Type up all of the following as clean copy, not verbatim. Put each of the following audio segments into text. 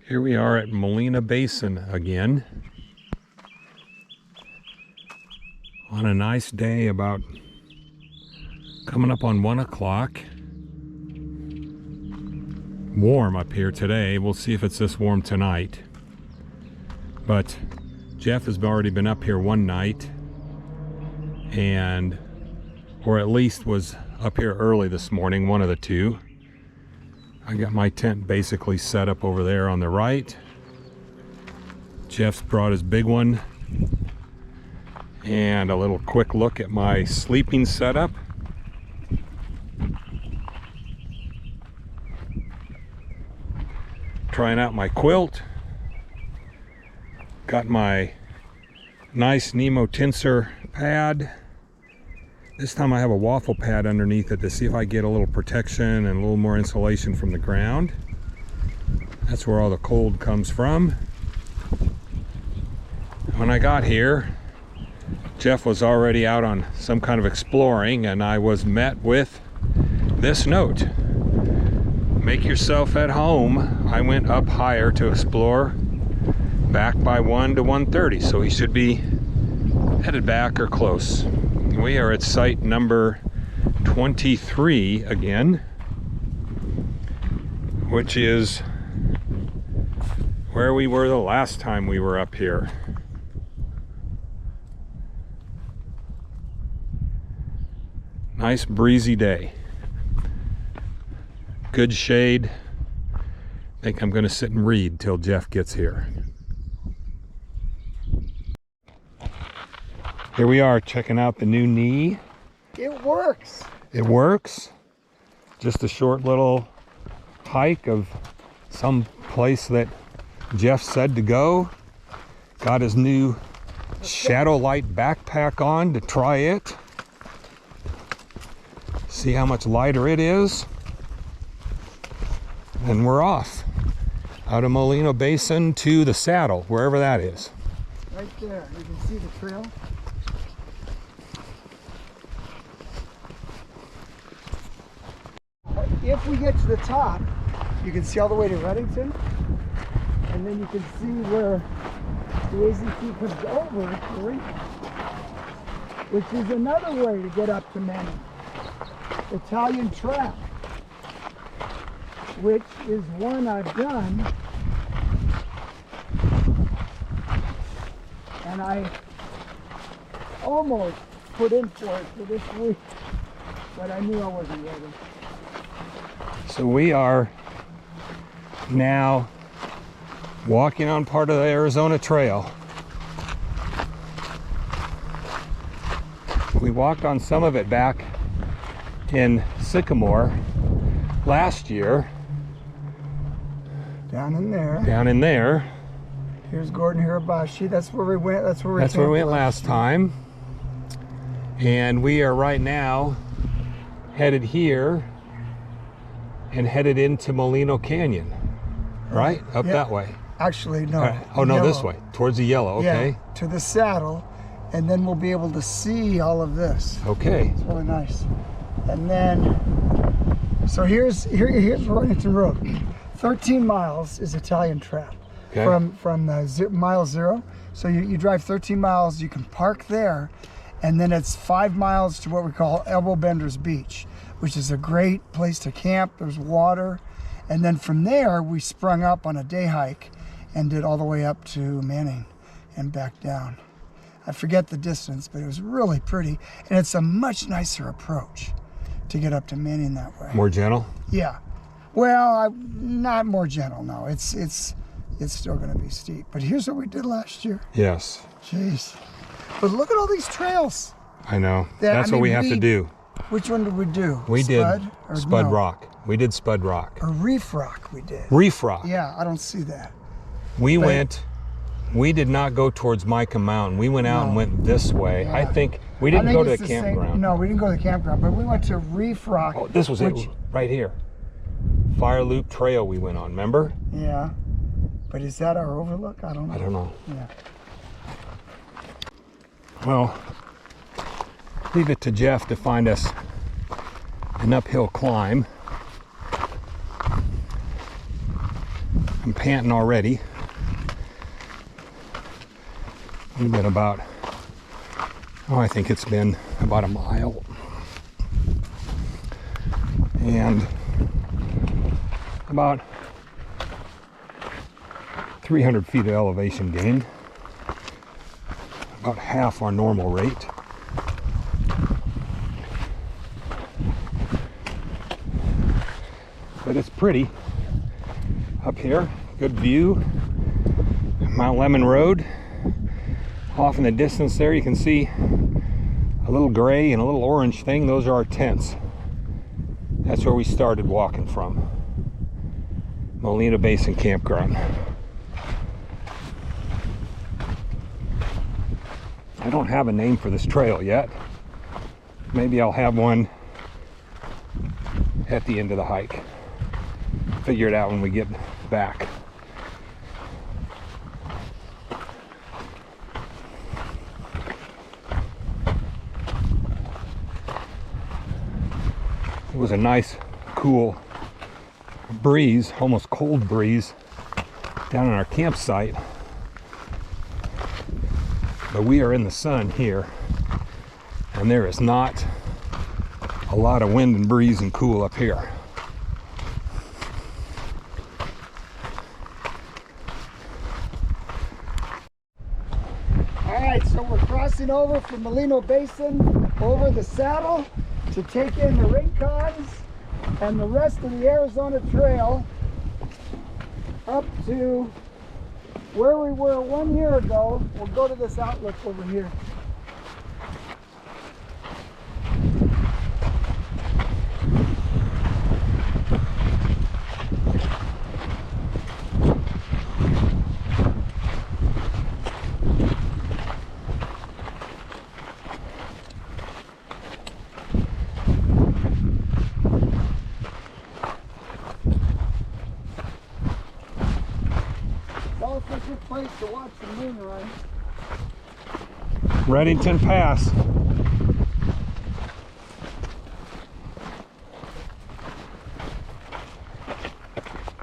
Here we are at Molino Basin again on a nice day, about coming up on 1 o'clock. Warm up here today. We'll see if it's this warm tonight. But Jeff has already been up here one night, or at least was up here early this morning, one of the two. I got my tent basically set up over there on the right. Jeff's brought his big one. And a little quick look at my sleeping setup. Trying out my quilt. Got my nice Nemo tensor pad. This time I have a waffle pad underneath it to see if I get a little protection and a little more insulation from the ground. That's where all the cold comes from. When I got here, Jeff was already out on some kind of exploring, and I was met with this note. Make yourself at home. I went up higher to explore, back by 1 to 1:30, so he should be headed back or close. We are at site number 23 again, which is where we were the last time we were up here. Nice breezy day. Good shade. I think I'm going to sit and read till Jeff gets here. Here we are checking out the new knee. It works. It works. Just a short little hike of some place that Jeff said to go. Got his new Shadow Light backpack on to try it. See how much lighter it is. And we're off. Out of Molino Basin to the saddle, wherever that is. Right there, you can see the trail. If we get to the top, you can see all the way to Reddington, and then you can see where the AZT comes over, which is another way to get up to Manning. Italian Trap, which is one I've done, and I almost put in for it for this week, but I knew I wasn't ready. So we are now walking on part of the Arizona Trail. We walked on some of it back in Sycamore last year. Down in there. Down in there. Here's Gordon Hirabashi. That's where we went. That's where we went last time. And we are right now headed here and headed into Molino Canyon, right? Up that way. Actually, no. Right. Oh, no, this way, towards the yellow, okay. Yeah, to the saddle, and then we'll be able to see all of this. Okay. It's really nice. And then, so here's Reddington Road. 13 miles is Italian Trap. Okay. From mile 0. So you drive 13 miles, you can park there, and then it's 5 miles to what we call Elbow Benders Beach, which is a great place to camp. There's water. And then from there, we sprung up on a day hike and did all the way up to Manning and back down. I forget the distance, but it was really pretty. And it's a much nicer approach to get up to Manning that way. More gentle? Yeah. Well, not more gentle, no. It's still going to be steep. But here's what we did last year. Yes. Jeez. But look at all these trails. I know. That's what we have to do. Which one did we do? We Spud, did Spud Rock. We did Spud Rock. Or Reef Rock we did. Reef Rock. Yeah, I don't see that. We did not go towards Micah Mountain. We went out and went this way. Yeah. I think we didn't go to the campground. No, we didn't go to the campground, but we went to Reef Rock. Oh, this was it, right here. Fire Loop Trail we went on, remember? Yeah. But is that our overlook? I don't know. I don't know. Yeah. Well, leave it to Jeff to find us an uphill climb. I'm panting already. We've been about, I think it's been about a mile. And about 300 feet of elevation gain. About half our normal rate. But it's pretty up here. Good view. Mount Lemon Road. Off in the distance there you can see a little gray and a little orange thing. Those are our tents. That's where we started walking from. Molino Basin Campground. I don't have a name for this trail yet. Maybe I'll have one at the end of the hike. Figure it out when we get back. It was a nice, cool breeze, almost cold breeze, down on our campsite. But we are in the sun here, and there is not a lot of wind and breeze and cool up here. All right, so we're crossing over from Molino Basin over the saddle to take in the Rincons and the rest of the Arizona Trail up to where we were 1 year ago. We'll go to this outlook over here. It's also a good place to watch the moon rise. Reddington Pass.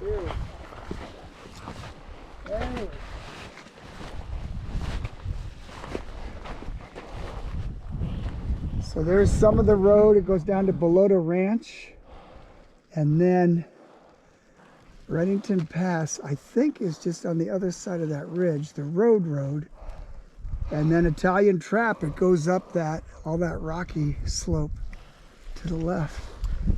Here. Anyway. So there's some of the road. It goes down to Balota Ranch. And then Reddington Pass, I think, is just on the other side of that ridge, the road. And then Italian Trap, it goes up that, all that rocky slope to the left.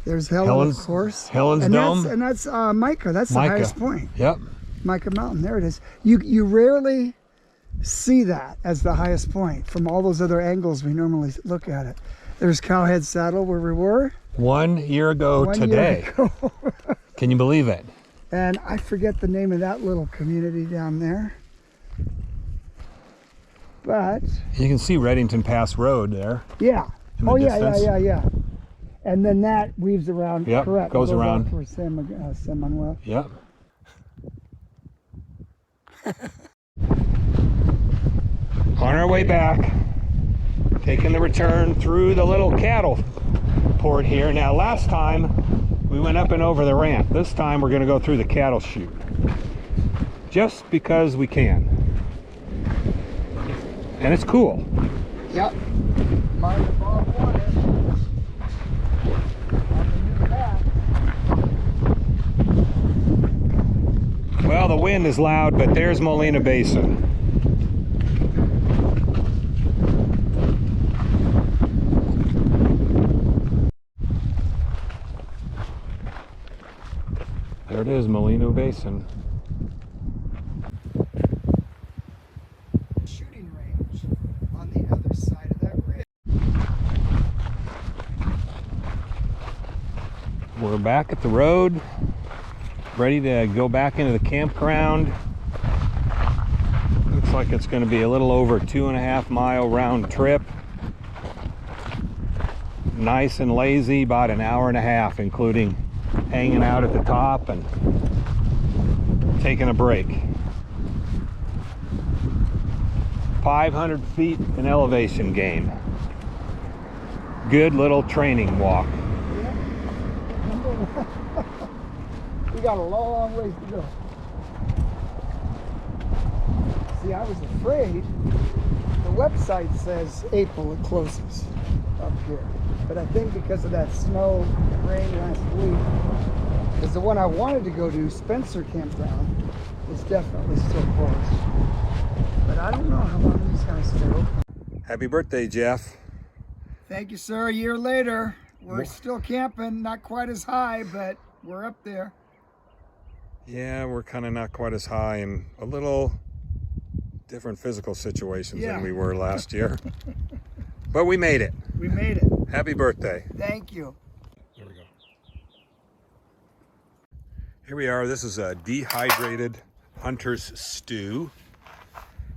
There's Helen, of course. Helen's and Dome. That's Mica. That's the Mica. highest point. Yep. Mica Mountain. There it is. You rarely see that as the highest point from all those other angles we normally look at it. There's Cowhead Saddle where we were. 1 year ago 1 today. year ago. Can you believe it? And I forget the name of that little community down there. But You can see Reddington Pass Road there. yeah. In the Oh yeah, distance. yeah. And then that weaves around. Yep, Correct. goes It around. out for San Manuel. Yep. On our way back, taking the return through the little cattle port here. Now last time we went up and over the ramp. This time we're going to go through the cattle chute. Just because we can. And it's cool. Yep. Mind the ball water. On the new path. Well, the wind is loud, but there's Molino Basin. There it is, Molino Basin. Shooting range on the other side of that ridge. We're back at the road, ready to go back into the campground. Looks like it's going to be a little over 2.5 mile round trip. Nice and lazy, about an hour and a half, including hanging out at the top and taking a break. 500 feet in elevation gain. Good little training walk. We got a long ways to go. See, I was afraid. The website says April it closes up here. But I think because of that snow and rain last week, because the one I wanted to go to, Spencer Campground, is definitely still closed. But I don't know how long these guys stay open. Happy birthday, Jeff. Thank you, sir. A year later, we're still camping. Not quite as high, but we're up there. Yeah, we're kind of not quite as high and a little different physical situations than we were last year. But we made it. We made it. Happy birthday. Thank you. There we go. Here we are. This is a dehydrated hunter's stew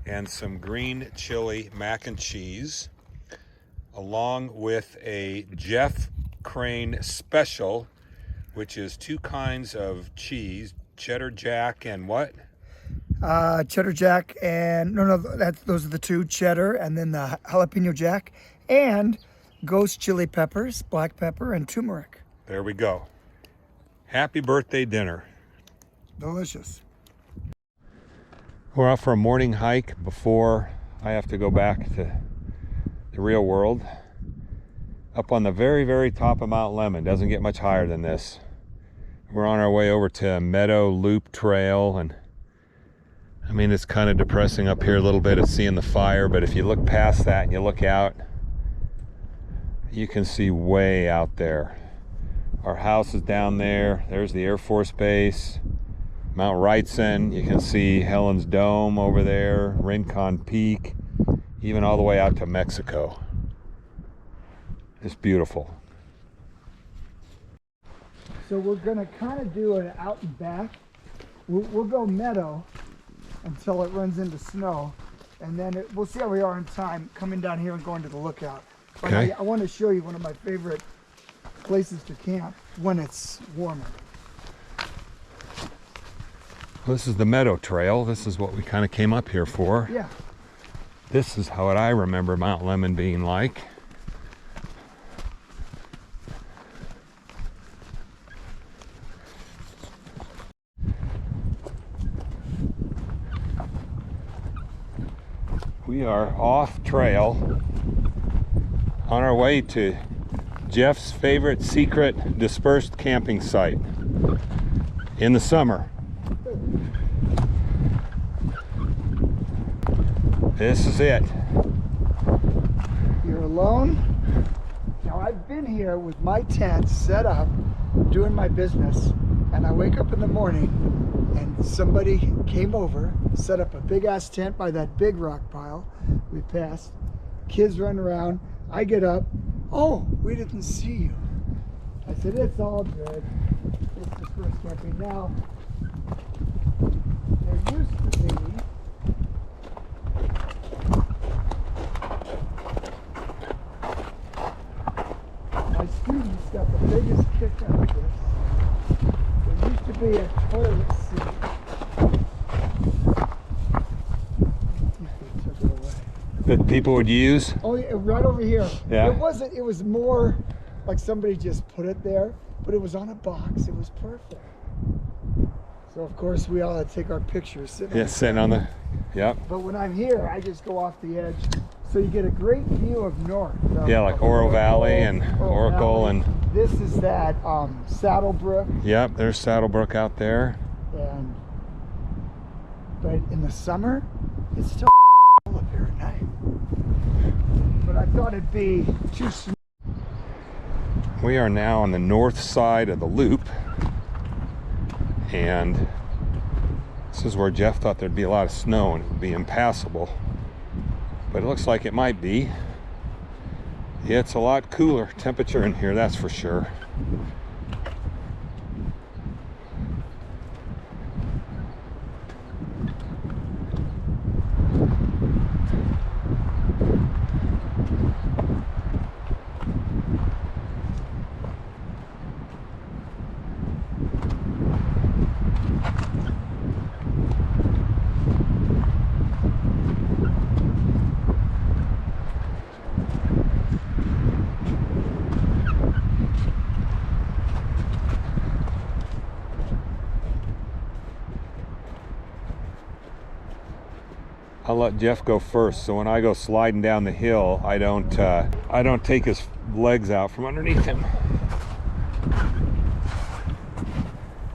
and some green chili mac and cheese, along with a Jeff Crane special, which is 2 kinds of cheese, cheddar jack and what? Cheddar jack and those are the 2, cheddar and then the jalapeno jack, and ghost chili peppers, black pepper and turmeric. There we go. Happy birthday dinner. Delicious. We're off for a morning hike before I have to go back to the real world. Up on the very, very top of Mount Lemmon. Doesn't get much higher than this. We're on our way over to Meadow Loop Trail, and I mean, it's kind of depressing up here a little bit of seeing the fire, but if you look past that and you look out, you can see way out there. Our house is down there. There's the Air Force Base, Mount Wrightson. You can see Helen's Dome over there, Rincon Peak, even all the way out to Mexico. It's beautiful. So we're gonna kind of do it out and back. We'll go meadow until it runs into snow, and then we'll see how we are in time coming down here and going to the lookout. But Okay. I want to show you one of my favorite places to camp when it's warmer. Well, this is the Meadow Trail. This is what we kind of came up here for. Yeah. This is what I remember Mount Lemmon being like. We are off trail on our way to Jeff's favorite secret dispersed camping site in the summer. This is it. You're alone. Now I've been here with my tent set up, doing my business, and I wake up in the morning and somebody came over, set up a big ass tent by that big rock pile we passed. Kids run around. I get up. Oh, we didn't see you. I said, it's all good. It's dispersed camping. Now, there used to be my students got the biggest kick out of this. There used to be a toilet seat. They took it away. That people would use. Oh, yeah, right over here. Yeah. It was more like somebody just put it there, but it was on a box. It was perfect. So of course we all had to take our pictures sitting. Yeah, sitting on the. Yep. But when I'm here, I just go off the edge, so you get a great view of north. Yeah, like Oro Valley and Oracle Valley. and. This is that Saddlebrook, Yep, there's Saddlebrook out there. and but in the summer, it's still up here at night. But I thought it'd be too small. We are now on the north side of the loop, and this is where Jeff thought there'd be a lot of snow and it would be impassable, but it looks like it might be. Yeah, it's a lot cooler temperature in here, that's for sure. I'll let Jeff go first, so when I go sliding down the hill, I don't take his legs out from underneath him.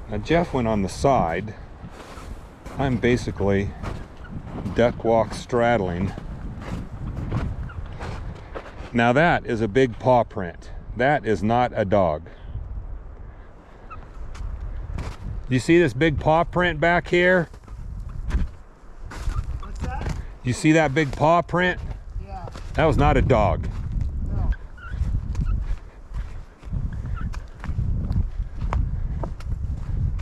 Now Jeff went on the side. I'm basically duck walk straddling. Now that is a big paw print. That is not a dog. You see this big paw print back here? What's that? You see that big paw print? Yeah. That was not a dog. No.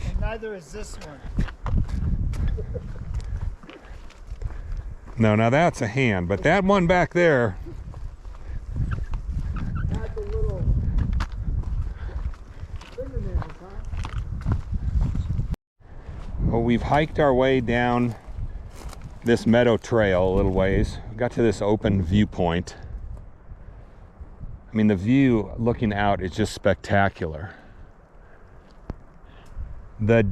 And neither is this one. No, now that's a hand, but that one back there, Had the little fingernails, huh? well, we've hiked our way down this meadow trail a little ways. We got to this open viewpoint. I mean, the view looking out is just spectacular. The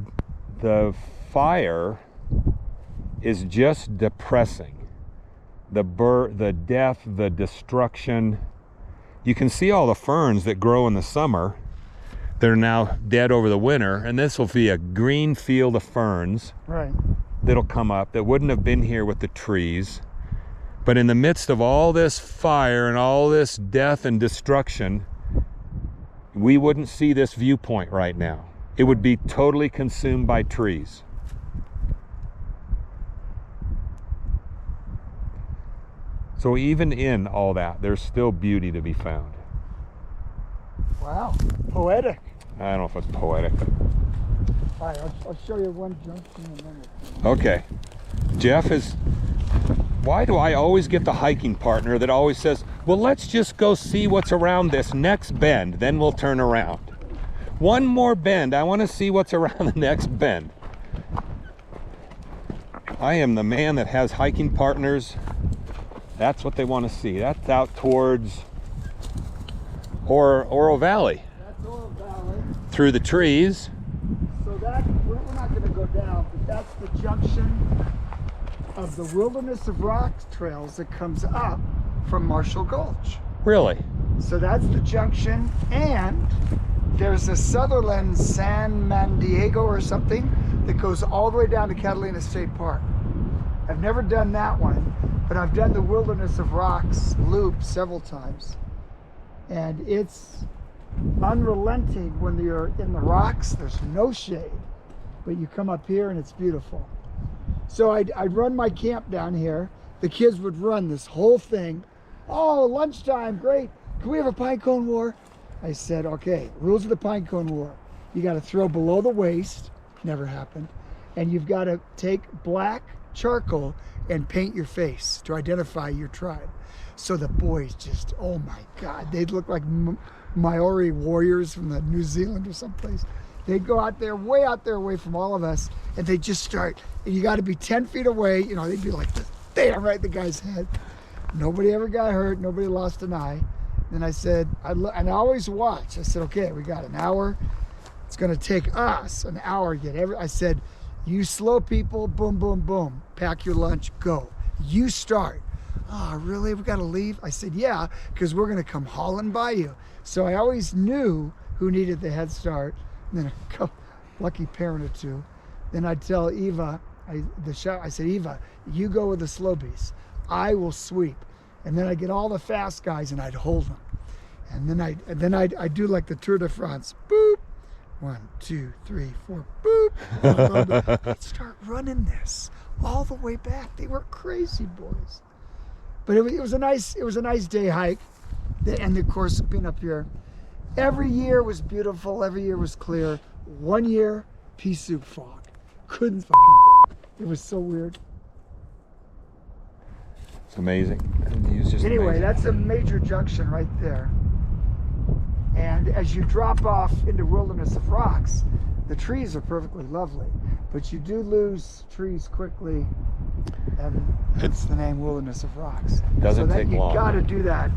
fire is just depressing. The death, the destruction. You can see all the ferns that grow in the summer. They're now dead over the winter, and this will be a green field of ferns. Right. That'll come up that wouldn't have been here with the trees. But in the midst of all this fire and all this death and destruction, we wouldn't see this viewpoint right now. It would be totally consumed by trees. So even in all that, there's still beauty to be found. Wow. Poetic. I don't know if it's poetic, but All right, I'll show you one junction in a minute. okay. Jeff is, why do I always get the hiking partner that always says, well, let's just go see what's around this next bend, then we'll turn around. One more bend, I want to see what's around the next bend. I am the man that has hiking partners. That's what they want to see. That's out towards Oro Valley. That's Oro Valley. Through the trees. So that, we're not going to go down, but that's the junction of the Wilderness of Rocks trails that comes up from Marshall Gulch. Really? So that's the junction, and there's a Sutherland San Mandiego or something that goes all the way down to Catalina State Park. I've never done that one, but I've done the Wilderness of Rocks loop several times. And it's unrelenting when you're in the rocks. There's no shade, but you come up here and it's beautiful. So I'd run my camp down here. The kids would run this whole thing. Oh, lunchtime, great. Can we have a pine cone war? I said, okay, rules of the pine cone war. You got to throw below the waist, never happened. And you've got to take black charcoal and paint your face to identify your tribe. So the boys just, oh my God, they'd look like Maori warriors from the New Zealand or someplace. They'd go out there, way out there away from all of us, and they'd just start, and you got to be 10 feet away, you know, they'd be like this, bam, right in the guy's head. Nobody ever got hurt, nobody lost an eye. Then I said, and I always watch. I said, okay, we got an hour. It's gonna take us an hour to get I said, you slow people, boom, boom, boom. Pack your lunch, go. You start. Oh, really? We gotta leave? I said, yeah, because we're gonna come hauling by you. So I always knew who needed the head start. And then a couple, lucky parent or two. Then I'd tell Eva, I said, Eva, you go with the slow beast. I will sweep. And then I'd get all the fast guys and I'd hold them. And then I'd do like the Tour de France. Boop. 1, 2, 3, 4, boop. They'd start running this all the way back. They were crazy boys. But it was a nice day hike. And of course, being up here, every year was beautiful. Every year was clear. One year, pea soup fog. Couldn't fucking think. It was so weird. It's amazing. Anyway, amazing. That's a major junction right there. And as you drop off into Wilderness of Rocks, the trees are perfectly lovely, but you do lose trees quickly, and it's the name Wilderness of Rocks. Doesn't take long. You got to do that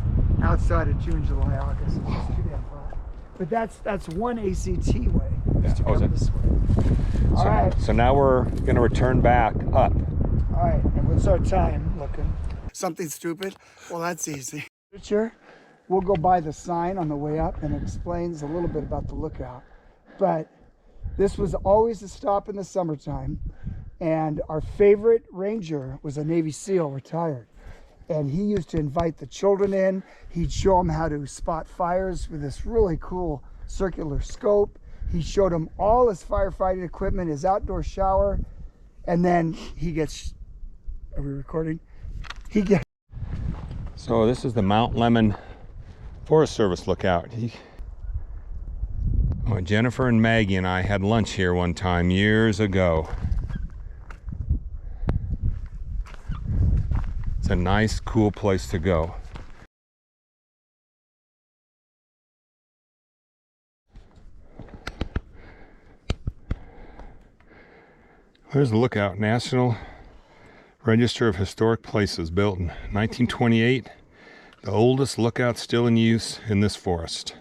outside of June, July, August. It's just too damn hot. But that's one ACT way, is to come this way. All right. So now we're going to return back up. All right, and what's our time looking? Something stupid? Well, that's easy. Sure. We'll go by the sign on the way up, and it explains a little bit about the lookout. But this was always a stop in the summertime, and our favorite ranger was a Navy SEAL, retired. And he used to invite the children in. He'd show them how to spot fires with this really cool circular scope. He showed them all his firefighting equipment, his outdoor shower, and then he gets, are we recording? So this is the Mount Lemmon Forest Service lookout. Jennifer and Maggie and I had lunch here one time years ago. It's a nice, cool place to go. Here's the lookout, National Register of Historic Places, built in 1928. The oldest lookout still in use in this forest.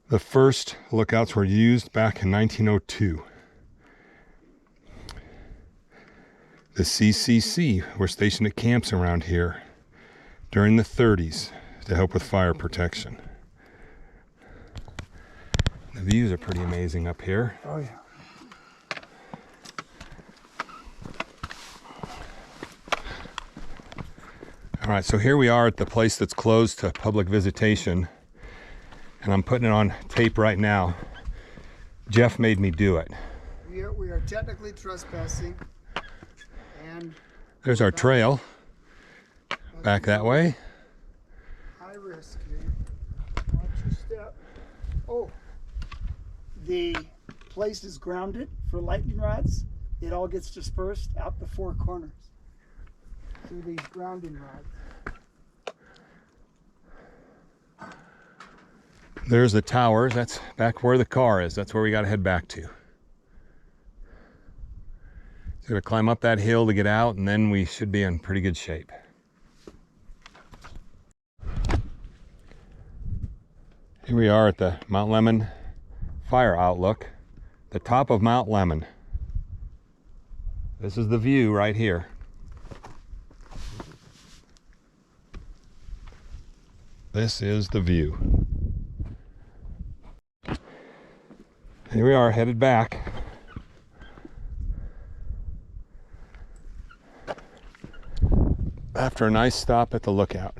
The first lookouts were used back in 1902. The CCC were stationed at camps around here during the 30s to help with fire protection. The views are pretty amazing up here. Oh yeah. All right, so here we are at the place that's closed to public visitation, and I'm putting it on tape right now. Jeff made me do it. We are technically trespassing, and there's our trail back that way. high risk here. Watch your step. Oh, the place is grounded for lightning rods. It all gets dispersed out the four corners through these grounding rods. There's the towers. That's back where the car is. That's where we got to head back to. So we're going to climb up that hill to get out, and then we should be in pretty good shape. Here we are at the Mount Lemmon Fire Outlook, the top of Mount Lemmon. This is the view right here. This is the view. Here we are, headed back. After a nice stop at the lookout.